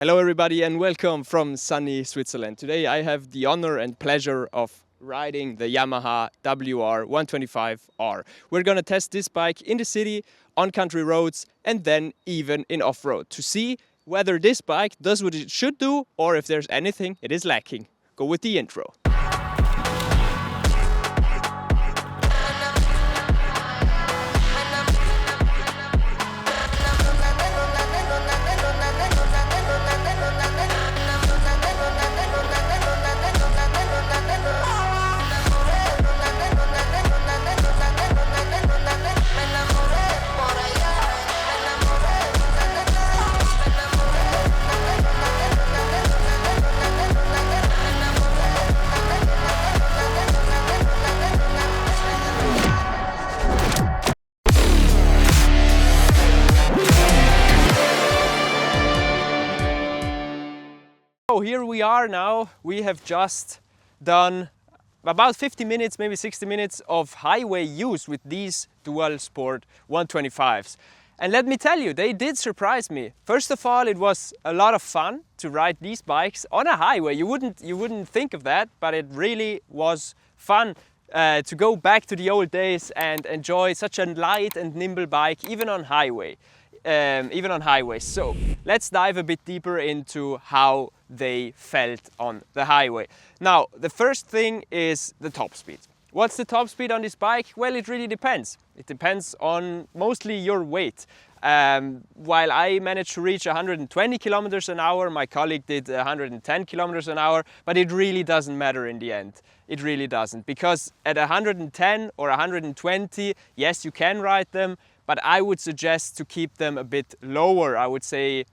Hello everybody and welcome from sunny Switzerland. Today I have the honor and pleasure of riding the Yamaha WR125R. We're gonna test this bike in the city, on country roads and then even in off-road to see whether this bike does what it should do or if there's anything it is lacking. Go with the intro. So here we are now. We have just done about 50 minutes, maybe 60 minutes of highway use with these dual sport 125s. And let me tell you, they did surprise me. First of all, it was a lot of fun to ride these bikes on a highway. You wouldn't think of that, but it really was fun to go back to the old days and enjoy such a light and nimble bike, even on highways. So let's dive a bit deeper into how they felt on the highway. Now, the first thing is the top speed. What's the top speed on this bike? Well, it really depends. It depends on mostly your weight. While I managed to reach 120 kilometers an hour, my colleague did 110 kilometers an hour, but it really doesn't matter in the end. It really doesn't, because at 110 or 120, yes, you can ride them, but I would suggest to keep them a bit lower. I would say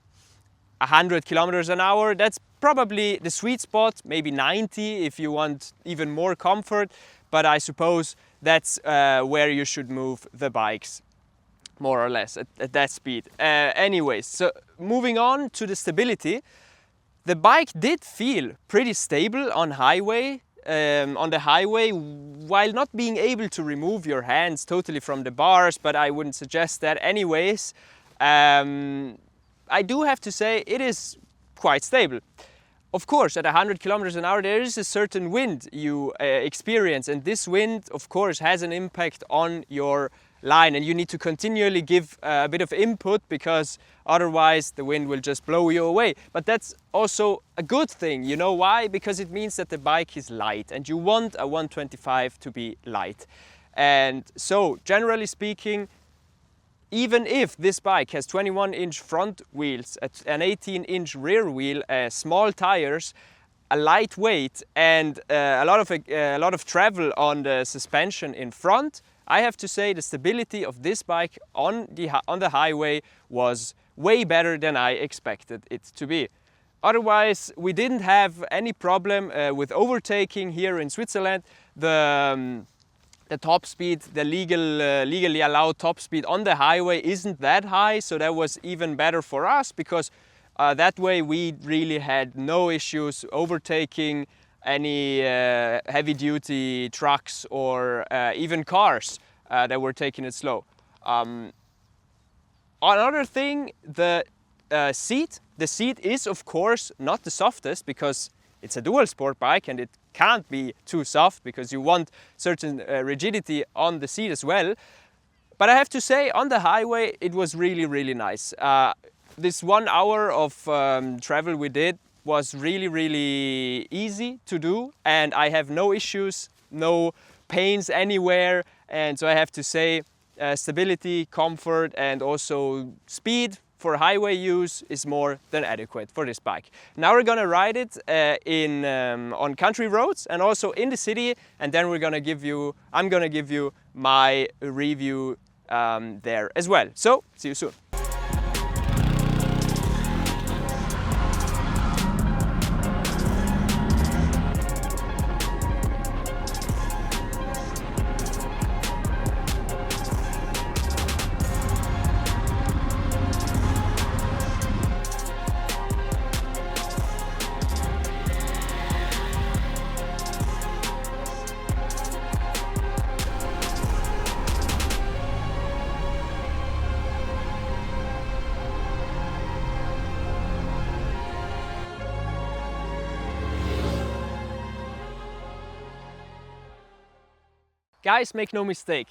100 kilometers an hour. That's probably the sweet spot, maybe 90 if you want even more comfort, but I suppose that's where you should move the bikes, more or less, at that speed. Anyways, so moving on to the stability, the bike did feel pretty stable on the highway, while not being able to remove your hands totally from the bars, but I wouldn't suggest that anyways. I do have to say it is quite stable. Of course, at 100 kilometers an hour, there is a certain wind you experience, and this wind, of course, has an impact on your line, and you need to continually give a bit of input, because otherwise the wind will just blow you away. But that's also a good thing. You know why? Because it means that the bike is light, and you want a 125 to be light. And so, generally speaking, even if this bike has 21-inch front wheels, an 18-inch rear wheel, small tires, a light weight, and a lot of travel on the suspension in front, I have to say the stability of this bike on the highway was way better than I expected it to be. Otherwise, we didn't have any problem with overtaking here in Switzerland. The top speed, the legally allowed top speed on the highway isn't that high, so that was even better for us, because that way we really had no issues overtaking any heavy-duty trucks or even cars that were taking it slow. Another thing, the seat. The seat is, of course, not the softest, because it's a dual sport bike and it can't be too soft, because you want certain rigidity on the seat as well. But I have to say, on the highway, it was really, really nice. This 1 hour of travel we did was really, really easy to do, and I have no issues, no pains anywhere. And so I have to say, stability, comfort, and also speed for highway use is more than adequate for this bike. Now we're gonna ride it on country roads and also in the city, and then I'm gonna give you my review there as well. So, see you soon. Guys, make no mistake,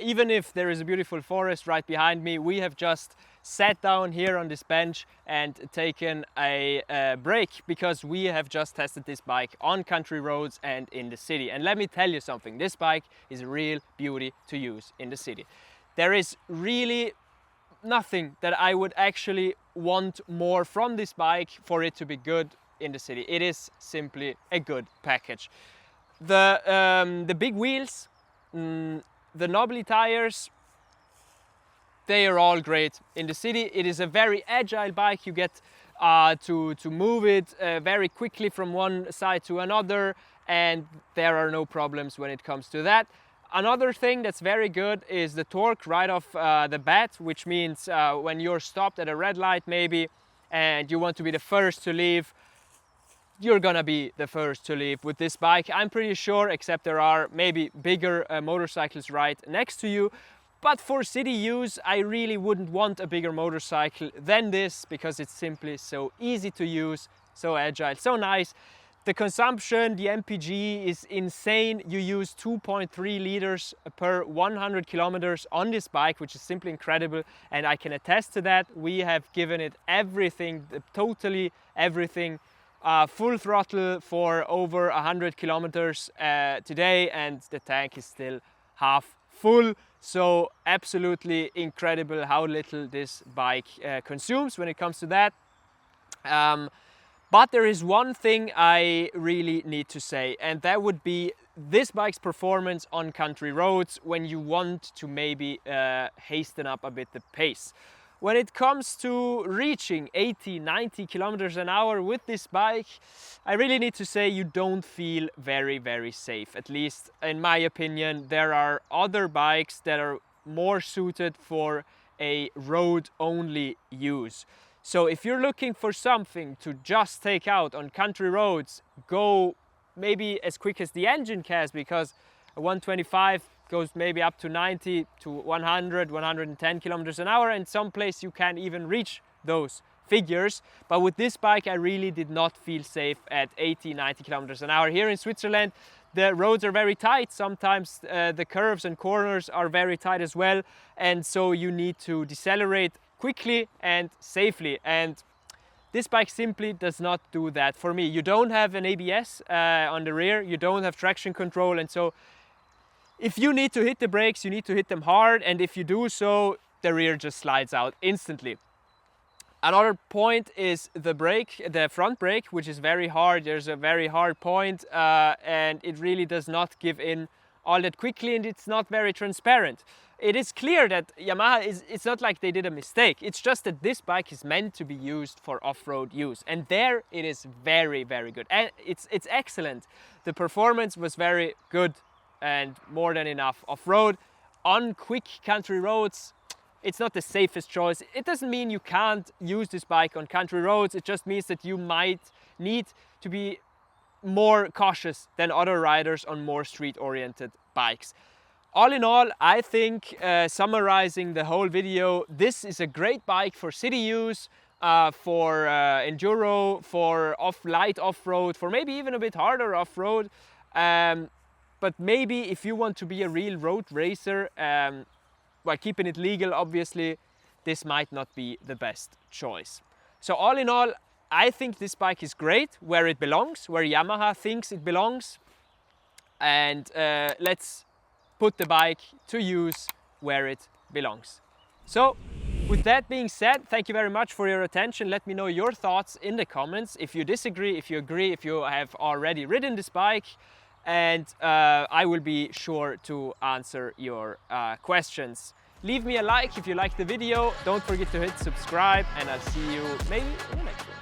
even if there is a beautiful forest right behind me, we have just sat down here on this bench and taken a break because we have just tested this bike on country roads and in the city. And let me tell you something, this bike is a real beauty to use in the city. There is really nothing that I would actually want more from this bike for it to be good in the city. It is simply a good package. The big wheels, the knobbly tires, they are all great in the city. It is a very agile bike. You get to move it very quickly from one side to another, and there are no problems when it comes to that. Another thing that's very good is the torque right off the bat, which means when you're stopped at a red light maybe and you want to be the first to leave, you're gonna be the first to leave with this bike. I'm pretty sure, except there are maybe bigger motorcycles right next to you. But for city use, I really wouldn't want a bigger motorcycle than this because it's simply so easy to use, so agile, so nice. The consumption, the MPG is insane. You use 2.3 liters per 100 kilometers on this bike, which is simply incredible. And I can attest to that. We have given it everything, totally everything, full throttle for over 100 kilometers today, and the tank is still half full. So absolutely incredible how little this bike consumes when it comes to that. But there is one thing I really need to say, and that would be this bike's performance on country roads when you want to maybe hasten up a bit the pace. When it comes to reaching 80, 90 kilometers an hour with this bike, I really need to say you don't feel very, very safe. At least in my opinion, there are other bikes that are more suited for a road-only use. So if you're looking for something to just take out on country roads, go maybe as quick as the engine can, because a 125 goes maybe up to 90 to 100, 110 kilometers an hour, and some place you can even reach those figures. But with this bike, I really did not feel safe at 80, 90 kilometers an hour. Here in Switzerland, the roads are very tight. Sometimes the curves and corners are very tight as well. And so you need to decelerate quickly and safely. And this bike simply does not do that for me. You don't have an ABS on the rear, you don't have traction control, and so if you need to hit the brakes, you need to hit them hard, and if you do so, the rear just slides out instantly. Another point is the brake, the front brake, which is very hard. There's a very hard point, and it really does not give in all that quickly, and it's not very transparent. It is clear that Yamaha it's not like they did a mistake. It's just that this bike is meant to be used for off-road use, and there it is very, very good. And it's excellent. The performance was very good and more than enough off-road. On quick country roads, it's not the safest choice. It doesn't mean you can't use this bike on country roads. It just means that you might need to be more cautious than other riders on more street-oriented bikes. All in all, I think, summarizing the whole video, this is a great bike for city use, for enduro, for light off-road, for maybe even a bit harder off-road. But maybe if you want to be a real road racer, while keeping it legal, obviously, this might not be the best choice. So all in all, I think this bike is great where it belongs, where Yamaha thinks it belongs. And let's put the bike to use where it belongs. So with that being said, thank you very much for your attention. Let me know your thoughts in the comments. If you disagree, if you agree, if you have already ridden this bike, and I will be sure to answer your questions. Leave me a like if you liked the video. Don't forget to hit subscribe, and I'll see you maybe in the next one.